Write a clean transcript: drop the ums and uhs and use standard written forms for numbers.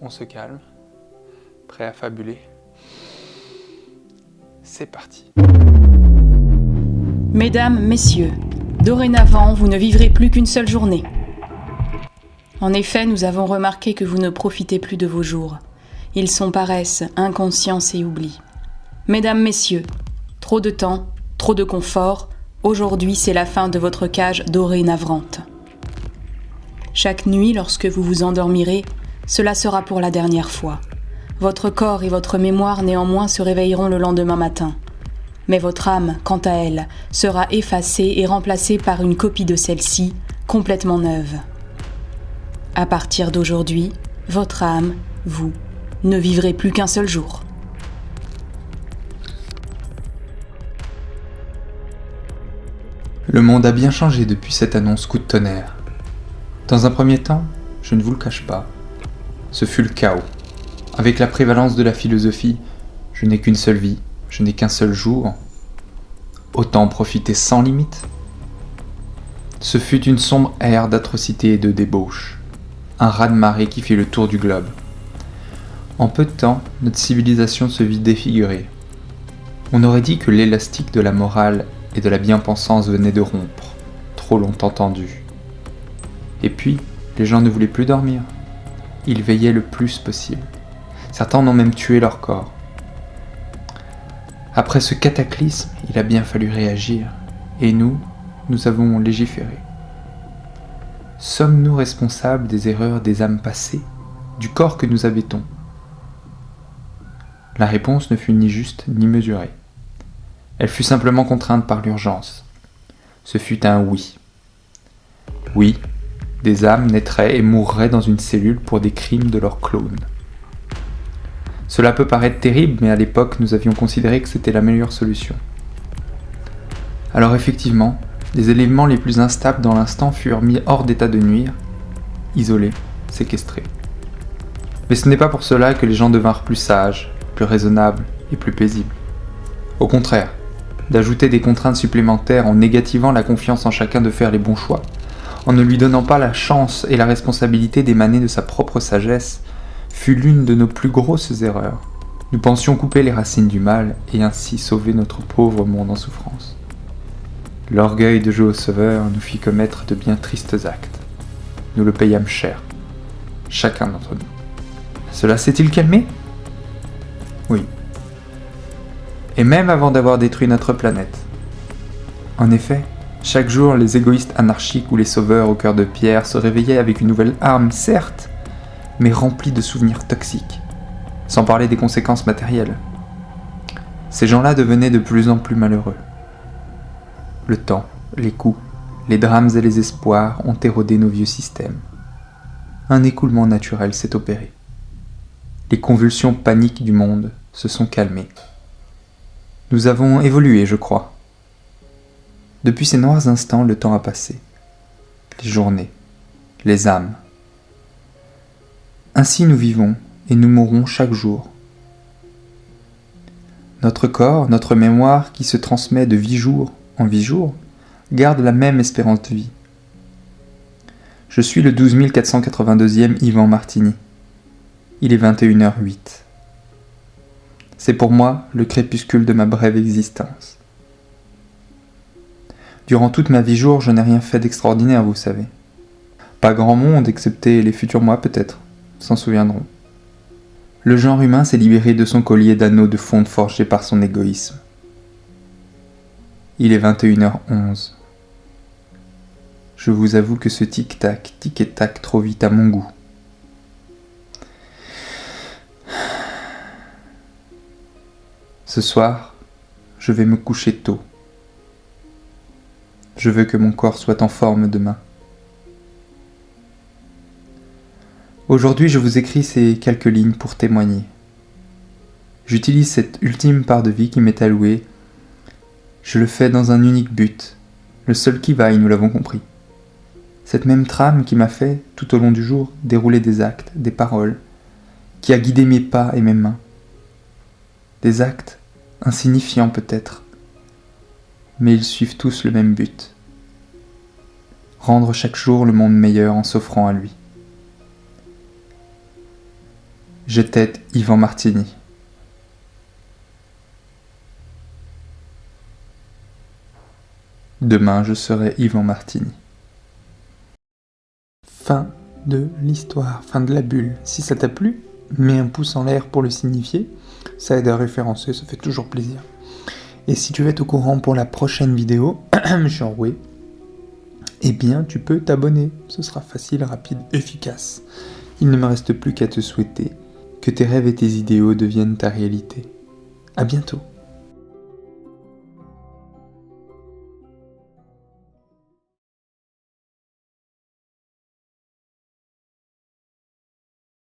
On se calme, prêt à fabuler. C'est parti. Mesdames, messieurs, dorénavant, vous ne vivrez plus qu'une seule journée. En effet, nous avons remarqué que vous ne profitez plus de vos jours. Ils sont paresse, inconscience et oubli. Mesdames, messieurs, trop de temps, trop de confort, aujourd'hui c'est la fin de votre cage dorée navrante. Chaque nuit, lorsque vous vous endormirez, cela sera pour la dernière fois. Votre corps et votre mémoire néanmoins se réveilleront le lendemain matin. Mais votre âme, quant à elle, sera effacée et remplacée par une copie de celle-ci, complètement neuve. À partir d'aujourd'hui, votre âme, vous, ne vivrez plus qu'un seul jour. Le monde a bien changé depuis cette annonce coup de tonnerre. Dans un premier temps, je ne vous le cache pas, ce fut le chaos. Avec la prévalence de la philosophie « je n'ai qu'une seule vie, je n'ai qu'un seul jour », autant en profiter sans limite. Ce fut une sombre ère d'atrocités et de débauche, un raz-de-marée qui fit le tour du globe. En peu de temps, notre civilisation se vit défigurée. On aurait dit que l'élastique de la morale et de la bien-pensance venait de rompre, trop longtemps tendu. Et puis, les gens ne voulaient plus dormir. Ils veillaient le plus possible. Certains en ont même tué leur corps. Après ce cataclysme, il a bien fallu réagir. Et nous avons légiféré. Sommes-nous responsables des erreurs des âmes passées, du corps que nous habitons ? La réponse ne fut ni juste ni mesurée. Elle fut simplement contrainte par l'urgence. Ce fut un oui. Oui, des âmes naîtraient et mourraient dans une cellule pour des crimes de leurs clones. Cela peut paraître terrible, mais à l'époque, nous avions considéré que c'était la meilleure solution. Alors effectivement, les éléments les plus instables dans l'instant furent mis hors d'état de nuire, isolés, séquestrés. Mais ce n'est pas pour cela que les gens devinrent plus sages, plus raisonnables et plus paisibles. Au contraire, d'ajouter des contraintes supplémentaires en négativant la confiance en chacun de faire les bons choix, en ne lui donnant pas la chance et la responsabilité d'émaner de sa propre sagesse, fut l'une de nos plus grosses erreurs. Nous pensions couper les racines du mal et ainsi sauver notre pauvre monde en souffrance. L'orgueil de jouer au sauveur nous fit commettre de bien tristes actes. Nous le payâmes cher, chacun d'entre nous. Cela s'est-il calmé ? Oui. Et même avant d'avoir détruit notre planète. En effet, chaque jour, les égoïstes anarchiques ou les sauveurs au cœur de pierre se réveillaient avec une nouvelle arme, certes, mais remplie de souvenirs toxiques, sans parler des conséquences matérielles. Ces gens-là devenaient de plus en plus malheureux. Le temps, les coups, les drames et les espoirs ont érodé nos vieux systèmes. Un écoulement naturel s'est opéré. Les convulsions paniques du monde se sont calmées. Nous avons évolué, je crois. Depuis ces noirs instants, le temps a passé. Les journées, les âmes. Ainsi nous vivons et nous mourrons chaque jour. Notre corps, notre mémoire qui se transmet de vie-jour en vie-jour, garde la même espérance de vie. Je suis le 12 482e Yvan Martini. Il est 21h08. C'est pour moi le crépuscule de ma brève existence. Durant toute ma vie-jour, je n'ai rien fait d'extraordinaire, vous savez. Pas grand monde, excepté les futurs mois peut-être, s'en souviendront. Le genre humain s'est libéré de son collier d'anneaux de fonte forgé par son égoïsme. Il est 21h11. Je vous avoue que ce tic-tac, tic-et-tac trop vite à mon goût. Ce soir, je vais me coucher tôt. Je veux que mon corps soit en forme demain. Aujourd'hui, je vous écris ces quelques lignes pour témoigner. J'utilise cette ultime part de vie qui m'est allouée. Je le fais dans un unique but, le seul qui vaille, nous l'avons compris. Cette même trame qui m'a fait, tout au long du jour, dérouler des actes, des paroles, qui a guidé mes pas et mes mains. Des actes insignifiants peut-être, mais ils suivent tous le même but. Rendre chaque jour le monde meilleur en s'offrant à lui. J'étais Yvan Martini. Demain, je serai Yvan Martini. Fin de l'histoire, fin de la bulle. Si ça t'a plu, mets un pouce en l'air pour le signifier. Ça aide à référencer, ça fait toujours plaisir. Et si tu veux être au courant pour la prochaine vidéo, je suis enroué, eh bien tu peux t'abonner. Ce sera facile, rapide, efficace. Il ne me reste plus qu'à te souhaiter que tes rêves et tes idéaux deviennent ta réalité. À bientôt.